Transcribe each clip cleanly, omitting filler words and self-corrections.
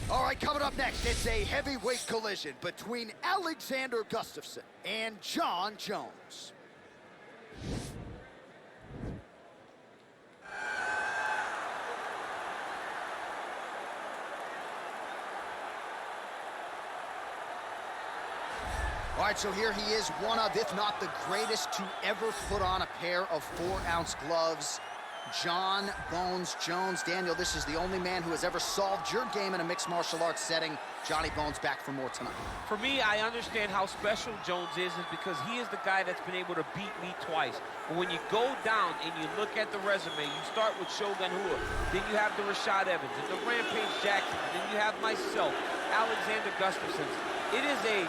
All right, coming up next, it's a heavyweight collision between Alexander Gustafsson and Jon Jones. All right, so here he is, one of, if not the greatest to ever put on a pair of 4-ounce gloves. Jon Bones Jones. Daniel, this is the only man who has ever solved your game in a mixed martial arts setting. Johnny Bones back for more tonight. For me, I understand how special Jones is because he is the guy that's been able to beat me twice. But when you go down and you look at the resume, you start with Shogun Rua, then you have the Rashad Evans, and the Rampage Jackson, and then you have myself, Alexander Gustafsson. It is a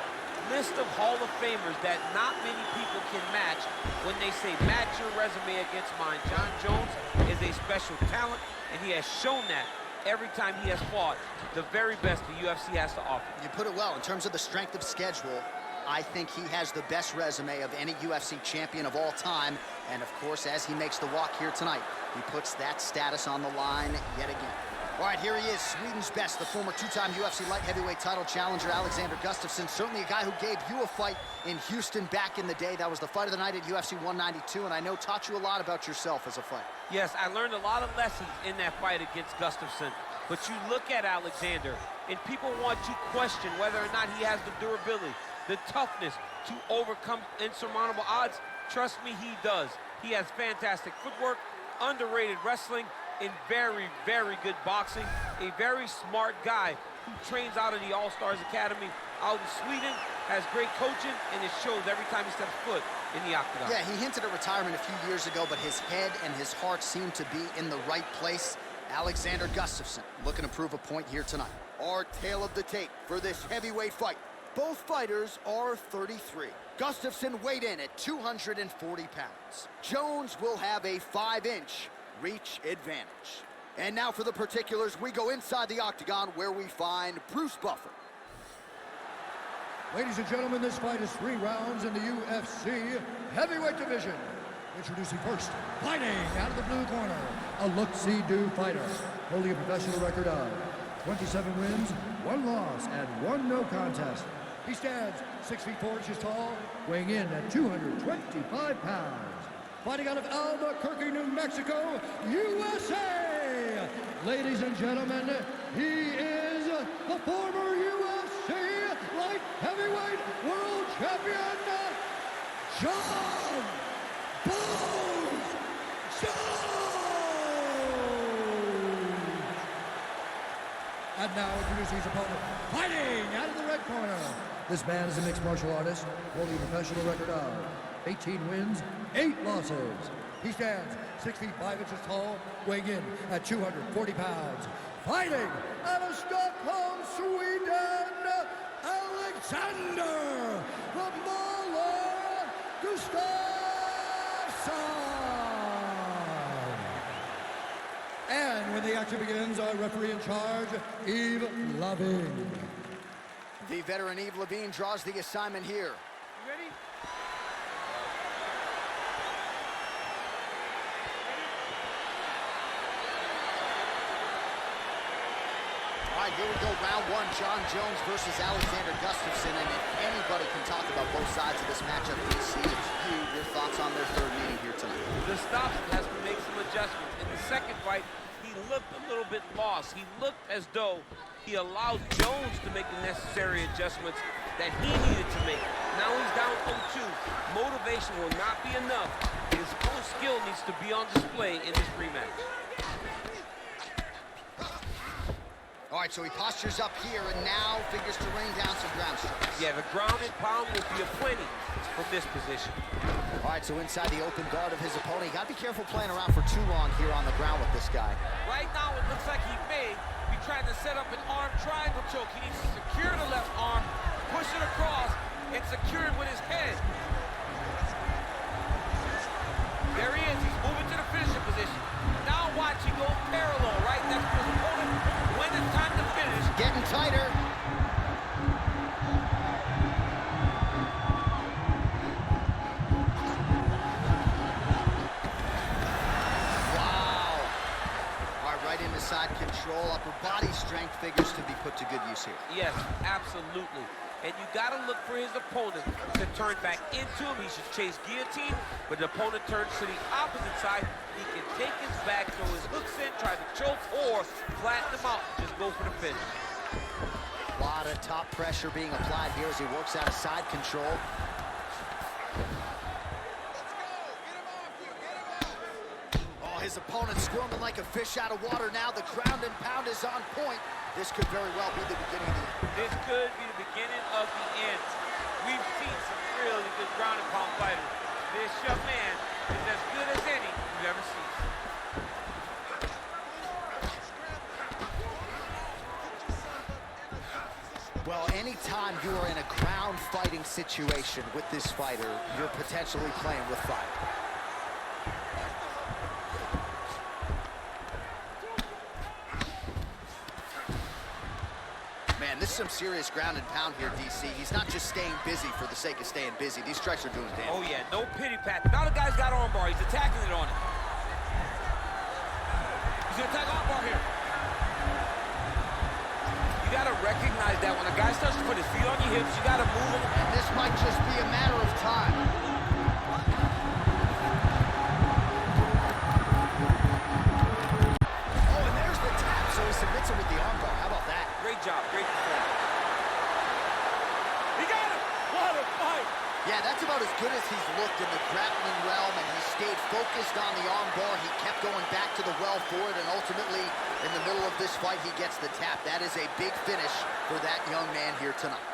list of Hall of Famers that not many people can match when they say match your resume against mine. Jon Jones is a special talent, and he has shown that every time he has fought the very best the UFC has to offer. You put it well. In terms of the strength of schedule, I think he has the best resume of any UFC champion of all time. And of course, as he makes the walk here tonight, he puts that status on the line yet again. All right, here he is, Sweden's best, the former two-time UFC light heavyweight title challenger, Alexander Gustafsson. Certainly a guy who gave you a fight in Houston back in the day. That was the fight of the night at UFC 192, and I know taught you a lot about yourself as a fighter. Yes, I learned a lot of lessons in that fight against Gustafsson. But you look at Alexander, and people want to question whether or not he has the durability, the toughness to overcome insurmountable odds. Trust me, he does. He has fantastic footwork, underrated wrestling, in very, very good boxing. A very smart guy who trains out of the All-Stars Academy out in Sweden, has great coaching, and it shows every time he steps foot in the octagon. Yeah, he hinted at retirement a few years ago, but his head and his heart seem to be in the right place. Alexander Gustafsson looking to prove a point here tonight. Our tale of the tape for this heavyweight fight. Both fighters are 33. Gustafsson weighed in at 240 pounds. Jones will have a 5-inch reach advantage. And now for the particulars, we go inside the octagon where we find Bruce Buffer. Ladies and gentlemen, this fight is 3 rounds in the UFC heavyweight division. Introducing first, fighting out of the blue corner, a look-see-do fighter, holding a professional record of 27 wins, 1 loss, and 1 no contest. He stands 6 feet 4 inches tall, weighing in at 225 pounds. Fighting out of Albuquerque, New Mexico, USA! Ladies and gentlemen, he is the former UFC light heavyweight world champion, Jon Bones Jones! And now introducing his opponent, fighting out of the red corner. This man is a mixed martial artist, holding a professional record of 18 wins, 8 losses. He stands 6 feet 5 inches tall, weighing in at 240 pounds. Fighting out of Stockholm, Sweden, Alexander the Mauler Gustafsson. And when the action begins, our referee in charge, Yves Lavigne. The veteran Yves Lavigne draws the assignment here. You ready? All right, here we go, round 1, Jon Jones versus Alexander Gustafsson, and if anybody can talk about both sides of this matchup, DC, it's you. Your thoughts on their third meeting here tonight? Gustafsson has to make some adjustments. In the second fight, he looked a little bit lost. He looked as though he allowed Jones to make the necessary adjustments that he needed to make. Now he's down 0-2. Motivation will not be enough. His full skill needs to be on display in this rematch. All right, so he postures up here and now figures to rain down some ground strikes. Yeah, the ground and pound will be aplenty from this position. All right, so inside the open guard of his opponent, you got to be careful playing around for too long here on the ground with this guy. Right now, it looks like he may be trying to set up an arm triangle choke. He needs to secure the left arm, push it across, and secure it with his head. There he is. He's moving to the finishing position. Now watch, he goes parallel, right? That's his opponent when it's time to finish. Getting tighter. Wow. All right, right into side control. Upper body strength figures to be put to good use here. Yes, absolutely. And you got to look for his opponent to turn back into him. He should chase guillotine, but the opponent turns to the opposite side. He can take his back, throw his hooks in, try to choke, or flatten him out, just go for the finish. A lot of top pressure being applied here as he works out of side control. Oh, his opponent squirming like a fish out of water now. The ground and pound is on point. This could very well be the beginning of the end. This could be the beginning of the end. We've seen some really good ground and pound fighters. This young man is as good as any you've ever seen. Well, anytime you are in a ground fighting situation with this fighter, you're potentially playing with fire. Man, this is some serious ground and pound here, DC. He's not just staying busy for the sake of staying busy. These strikes are doing damage. Oh, yeah, no pity pat. Now the guy's got armbar. He's attacking it on it. He's going to attack armbar here. You got to recognize that when a guy starts to put his feet on your hips, you got to move him. And this might just be a matter of time. Oh, and there's the tap, so he submits him with the armbar. How about that? Great job, great performance. He got him! What a fight! Yeah, that's about as good as he's looked in the grappling realm, and he stayed focused on the armbar. He kept going back to the well for it, and ultimately, in the middle of this fight, he gets the tap. That is a big finish for that young man here tonight.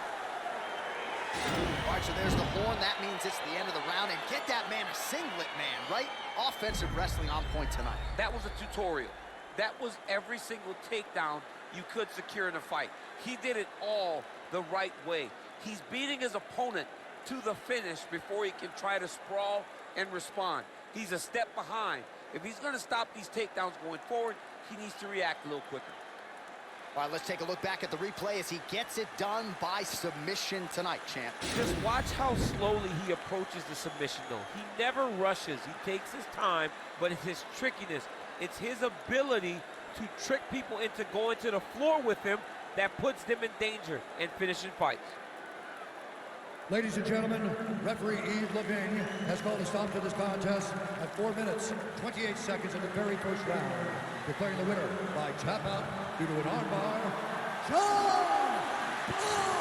All right, so there's the horn. That means it's the end of the round, and get that man a singlet, man, right? Offensive wrestling on point tonight. That was a tutorial. That was every single takedown you could secure in a fight. He did it all the right way. He's beating his opponent to the finish before he can try to sprawl and respond. He's a step behind. If he's going to stop these takedowns going forward, he needs to react a little quicker. All right, let's take a look back at the replay as he gets it done by submission tonight, champ. Just watch how slowly he approaches the submission, though. He never rushes. He takes his time, but it's his trickiness. It's his ability to trick people into going to the floor with him that puts them in danger and finishing fights. Ladies and gentlemen, referee Yves Lavigne has called a stop to this contest at 4 minutes, 28 seconds in the very first round, declaring the winner by tap out due to an armbar, John Jones!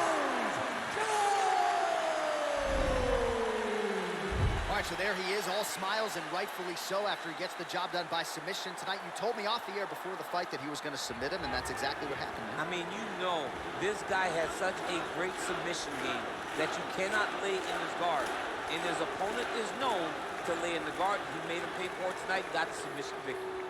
All right, so there he is, all smiles, and rightfully so after he gets the job done by submission tonight. You told me off the air before the fight that he was going to submit him, and that's exactly what happened, man. I mean, you know, this guy has such a great submission game that you cannot lay in his guard. And his opponent is known to lay in the guard. He made him pay for it tonight, got the submission victory.